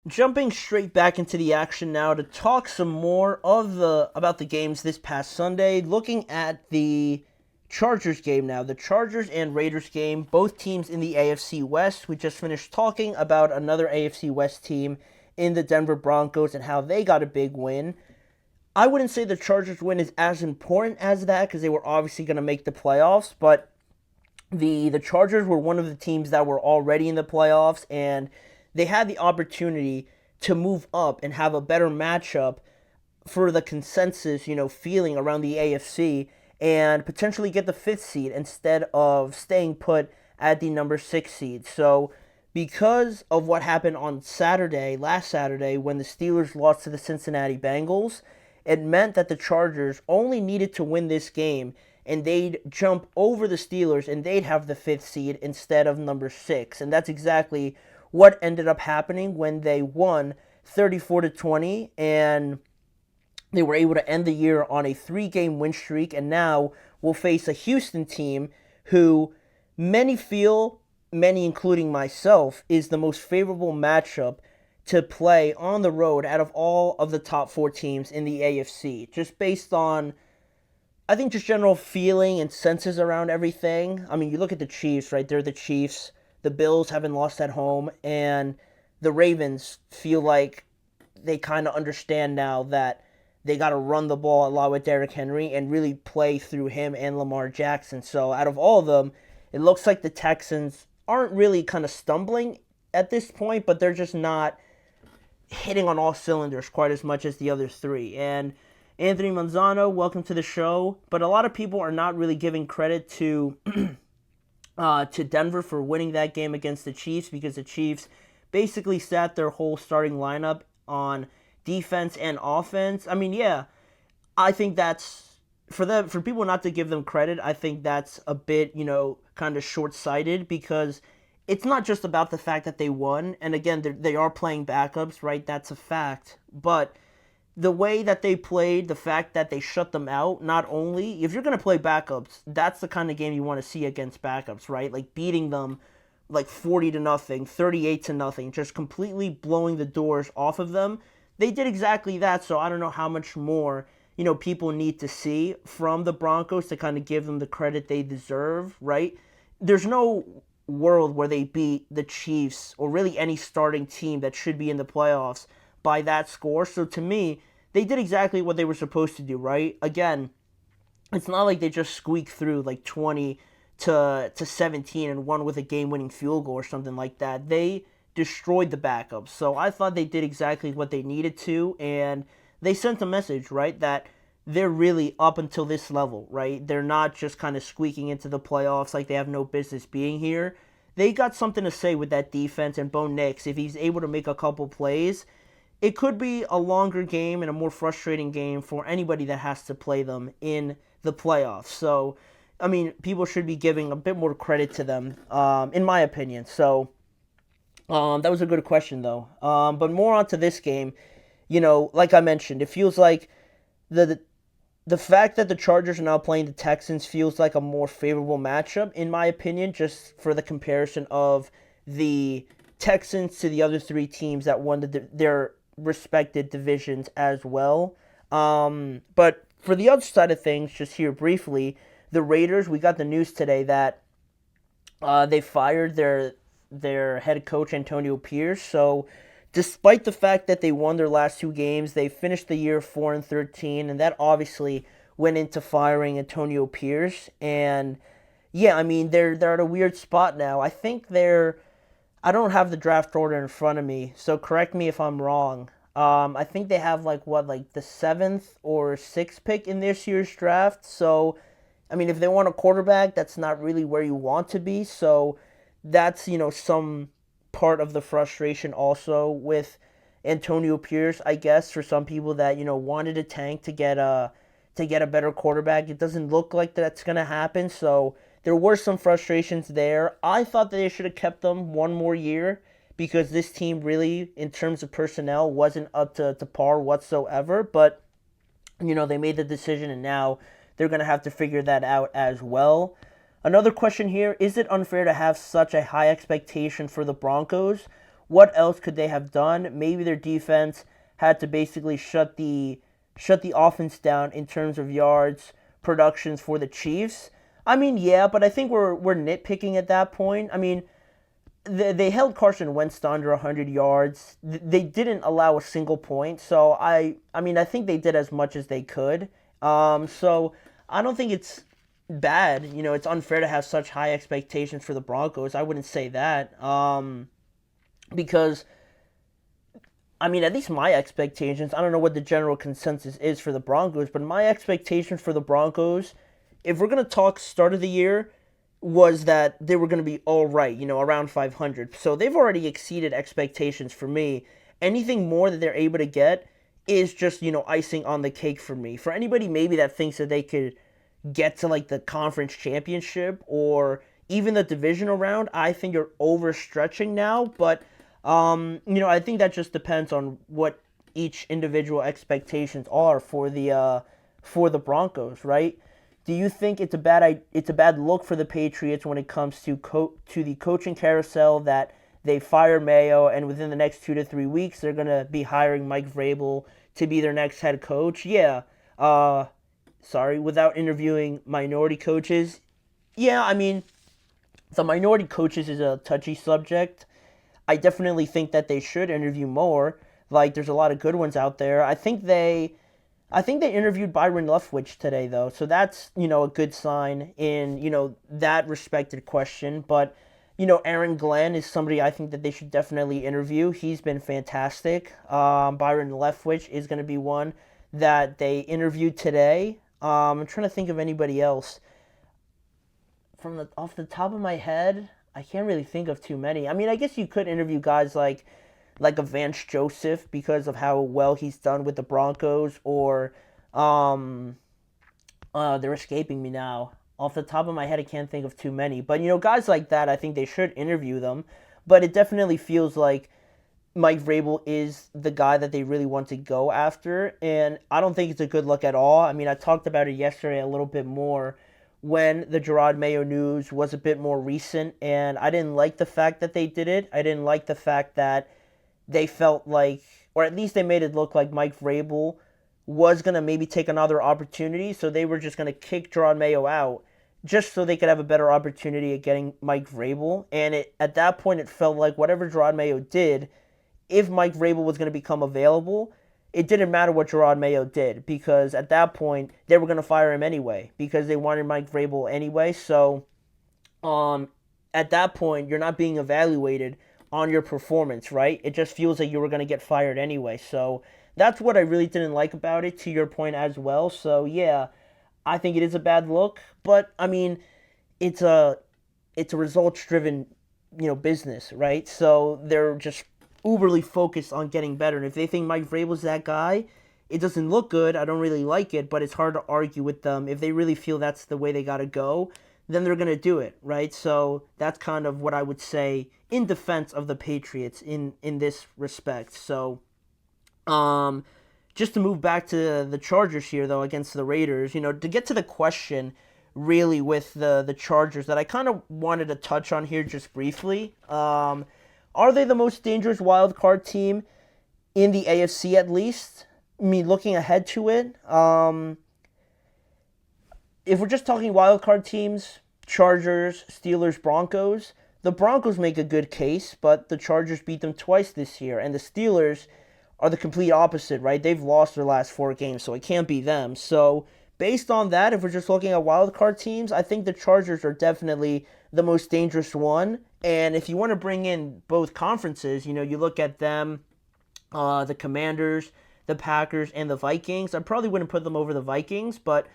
jumping straight back into the action now to talk some more about the games this past Sunday. Looking at the Chargers game now, the Chargers and Raiders game, both teams in the AFC West. We just finished talking about another AFC West team in the Denver Broncos and how they got a big win. I wouldn't say the Chargers win is as important as that because they were obviously going to make the playoffs, but the Chargers were one of the teams that were already in the playoffs, and they had the opportunity to move up and have a better matchup for the consensus, feeling around the AFC and potentially get the fifth seed instead of staying put at the number 6 seed. So, because of what happened on last Saturday, when the Steelers lost to the Cincinnati Bengals, it meant that the Chargers only needed to win this game and they'd jump over the Steelers and they'd have the 5th seed instead of number 6. And that's exactly what ended up happening when they won 34-20, and they were able to end the year on a 3-game win streak, and now will face a Houston team who many feel, many including myself, is the most favorable matchup to play on the road out of all of the top 4 teams in the AFC, just based on, I think, just general feeling and senses around everything. I mean, you look at the Chiefs, right? They're the Chiefs. The Bills haven't lost at home, and the Ravens feel like they kind of understand now that they got to run the ball a lot with Derrick Henry and really play through him and Lamar Jackson. So out of all of them, it looks like the Texans aren't really kind of stumbling at this point, but they're just not hitting on all cylinders quite as much as the other 3. And Anthony Manzano, welcome to the show. But a lot of people are not really giving credit to Denver for winning that game against the Chiefs, because the Chiefs basically sat their whole starting lineup on defense and offense. I mean, yeah, I think that's for people not to give them credit. I think that's a bit, kind of short-sighted, because it's not just about the fact that they won. And again, they are playing backups, right? That's a fact. But the way that they played, the fact that they shut them out, not only, if you're going to play backups, that's the kind of game you want to see against backups, right? Like beating them like 40-0, 38-0, just completely blowing the doors off of them. They did exactly that, so I don't know how much more, people need to see from the Broncos to kind of give them the credit they deserve, right? There's no world where they beat the Chiefs or really any starting team that should be in the playoffs by that score. So to me, they did exactly what they were supposed to do, right? Again, it's not like they just squeaked through like 20-17 and won with a game-winning field goal or something like that. They destroyed the backups. So I thought they did exactly what they needed to, and they sent a message, right, that they're really up until this level, right? They're not just kind of squeaking into the playoffs like they have no business being here. They got something to say with that defense, and Bo Nix, if he's able to make a couple plays, it could be a longer game and a more frustrating game for anybody that has to play them in the playoffs. So, I mean, people should be giving a bit more credit to them, in my opinion. So, that was a good question, though. But more on to this game, like I mentioned, it feels like the fact that the Chargers are now playing the Texans feels like a more favorable matchup, in my opinion, just for the comparison of the Texans to the other 3 teams that won their respected divisions as well. But for the other side of things, just here briefly, the Raiders, we got the news today that they fired their head coach Antonio Pierce. So despite the fact that they won their last 2 games, they finished the year 4-13, and that obviously went into firing Antonio Pierce. And yeah, I mean, they're at a weird spot now. I think I don't have the draft order in front of me, so correct me if I'm wrong. I think they have like the 7th or 6th pick in this year's draft. So, I mean, if they want a quarterback, that's not really where you want to be. So that's, some part of the frustration also with Antonio Pierce, I guess, for some people that, wanted a tank to get a better quarterback. It doesn't look like that's going to happen. So there were some frustrations there. I thought that they should have kept them one more year, because this team really, in terms of personnel, wasn't up to par whatsoever. But, they made the decision, and now they're going to have to figure that out as well. Another question here, is it unfair to have such a high expectation for the Broncos what else could they have done? Maybe their defense had to basically shut the offense down in terms of yards productions for the Chiefs. I mean, yeah, but I think we're nitpicking at that point. I mean, they held Carson Wentz to under 100 yards. They didn't allow a single point. So I mean, I think they did as much as they could. So I don't think it's bad. It's unfair to have such high expectations for the Broncos. I wouldn't say that. Because I mean, at least my expectations, I don't know what the general consensus is for the Broncos, but my expectations for the Broncos, if we're going to talk start of the year, was that they were going to be all right, around 500. So they've already exceeded expectations for me. Anything more that they're able to get is just, icing on the cake for me. For anybody maybe that thinks that they could get to like the conference championship or even the divisional round, I think you're overstretching now, but I think that just depends on what each individual expectations are for the Broncos, right? Do you think it's a bad look for the Patriots when it comes to the coaching carousel that they fire Mayo and within the next 2 to 3 weeks they're gonna be hiring Mike Vrabel to be their next head coach? Yeah. Without interviewing minority coaches. Yeah, I mean, the minority coaches is a touchy subject. I definitely think that they should interview more. Like, there's a lot of good ones out there. I think they interviewed Byron Leftwich today, though, so that's a good sign in that respected question. But Aaron Glenn is somebody I think that they should definitely interview. He's been fantastic. Byron Leftwich is going to be one that they interviewed today. I'm trying to think of anybody else off the top of my head. I can't really think of too many. I mean, I guess you could interview guys like a Vance Joseph because of how well he's done with the Broncos, or they're escaping me now. Off the top of my head, I can't think of too many. But guys like that, I think they should interview them. But it definitely feels like Mike Vrabel is the guy that they really want to go after, and I don't think it's a good look at all. I mean, I talked about it yesterday a little bit more when the Gerard Mayo news was a bit more recent, and I didn't like the fact that they did it. I didn't like the fact that they felt like, or at least they made it look like Mike Vrabel was going to maybe take another opportunity, so they were just going to kick Gerard Mayo out just so they could have a better opportunity at getting Mike Vrabel. And at that point, it felt like whatever Gerard Mayo did, if Mike Vrabel was going to become available, it didn't matter what Gerard Mayo did, because at that point, they were going to fire him anyway, because they wanted Mike Vrabel anyway. So at that point, you're not being evaluated on your performance, right? It just feels like you were going to get fired anyway. So that's what I really didn't like about it, to your point as well. So yeah, I think it is a bad look, but I mean, it's a results-driven, business, right? So they're just uberly focused on getting better. And if they think Mike Vrabel's that guy, it doesn't look good. I don't really like it, but it's hard to argue with them. If they really feel that's the way they got to go, then they're going to do it, right? So that's kind of what I would say in defense of the Patriots in this respect. So just to move back to the Chargers here, though, against the Raiders, to get to the question really with the Chargers that I kind of wanted to touch on here just briefly. Are they the most dangerous wild card team in the AFC at least? I mean, looking ahead to it, if we're just talking wild card teams, Chargers, Steelers, Broncos, the Broncos make a good case, but the Chargers beat them twice this year, and the Steelers are the complete opposite, right? They've lost their last 4 games, so it can't be them. So based on that, if we're just looking at wild card teams, I think the Chargers are definitely the most dangerous one. And if you want to bring in both conferences, you look at them, the Commanders, the Packers, and the Vikings. I probably wouldn't put them over the Vikings, but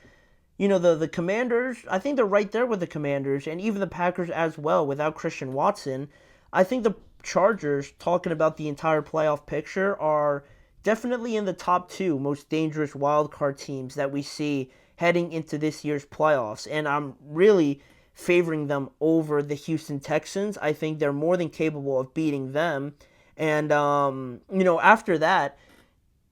the Commanders, I think they're right there with the Commanders, and even the Packers as well without Christian Watson. I think the Chargers, talking about the entire playoff picture, are definitely in the top 2 most dangerous wild card teams that we see heading into this year's playoffs. And I'm really favoring them over the Houston Texans. I think they're more than capable of beating them. And, after that,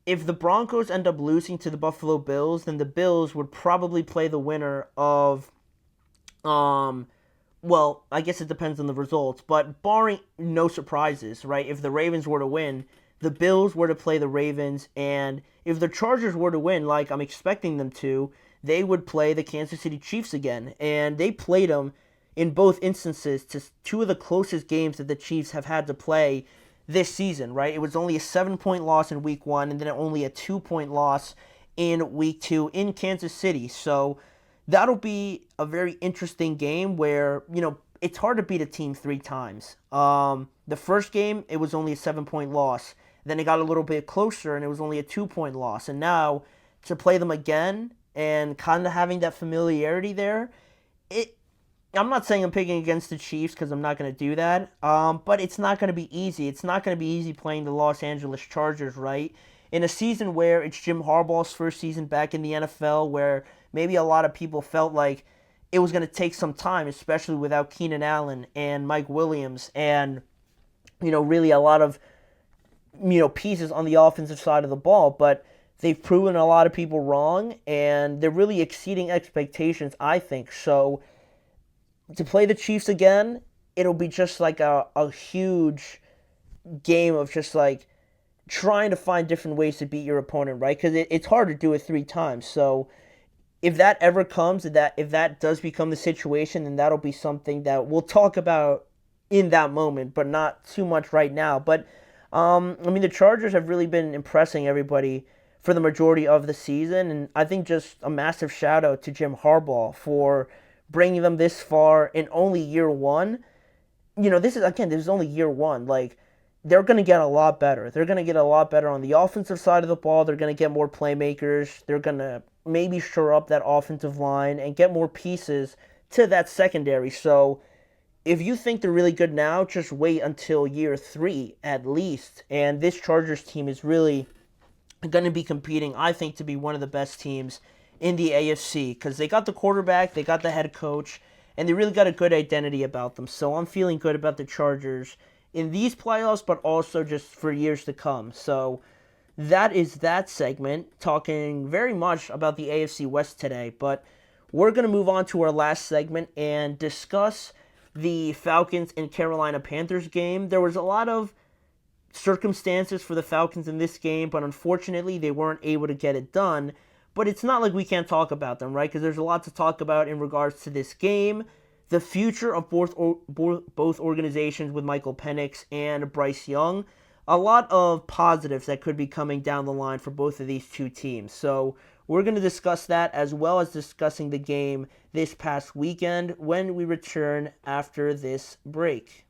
if the Broncos end up losing to the Buffalo Bills, then the Bills would probably play the winner of well, I guess it depends on the results, but barring no surprises, right? If the Ravens were to win, the Bills were to play the Ravens, and if the Chargers were to win, like I'm expecting them to, they would play the Kansas City Chiefs again. And they played them in both instances to two of the closest games that the Chiefs have had to play this season, right? It was only a 7-point loss in week 1, and then only a 2-point loss in week 2 in Kansas City. So that'll be a very interesting game where, it's hard to beat a team 3 times. The first game, it was only a 7-point loss. Then it got a little bit closer, and it was only a 2-point loss. And now, to play them again and kind of having that familiarity there, I'm not saying I'm picking against the Chiefs because I'm not going to do that, but it's not going to be easy. It's not going to be easy playing the Los Angeles Chargers, right? In a season where it's Jim Harbaugh's first season back in the NFL, where maybe a lot of people felt like it was going to take some time, especially without Keenan Allen and Mike Williams and, really a lot of, pieces on the offensive side of the ball. But they've proven a lot of people wrong, and they're really exceeding expectations, I think. So to play the Chiefs again, it'll be just like a huge game of just like trying to find different ways to beat your opponent, right? Because it's hard to do it 3 times. So if that ever comes, if that does become the situation, then that'll be something that we'll talk about in that moment, but not too much right now. But the Chargers have really been impressing everybody for the majority of the season, and I think just a massive shout out to Jim Harbaugh for bringing them this far in only year 1. This is only year 1. Like, they're going to get a lot better. They're going to get a lot better on the offensive side of the ball. They're going to get more playmakers. They're going to maybe shore up that offensive line and get more pieces to that secondary. So if you think they're really good now, just wait until year 3 at least. And this Chargers team is really going to be competing, I think, to be one of the best teams in the AFC because they got the quarterback, they got the head coach, and they really got a good identity about them. So I'm feeling good about the Chargers in these playoffs, but also just for years to come. So that is that segment, talking very much about the AFC West today. But we're going to move on to our last segment and discuss the Falcons and Carolina Panthers game. There was a lot of circumstances for the Falcons in this game, but unfortunately they weren't able to get it done. But it's not like we can't talk about them, right? Because there's a lot to talk about in regards to this game, the future of both organizations with Michael Penix and Bryce Young. A lot of positives that could be coming down the line for both of these two teams. So we're going to discuss that as well as discussing the game this past weekend when we return after this break.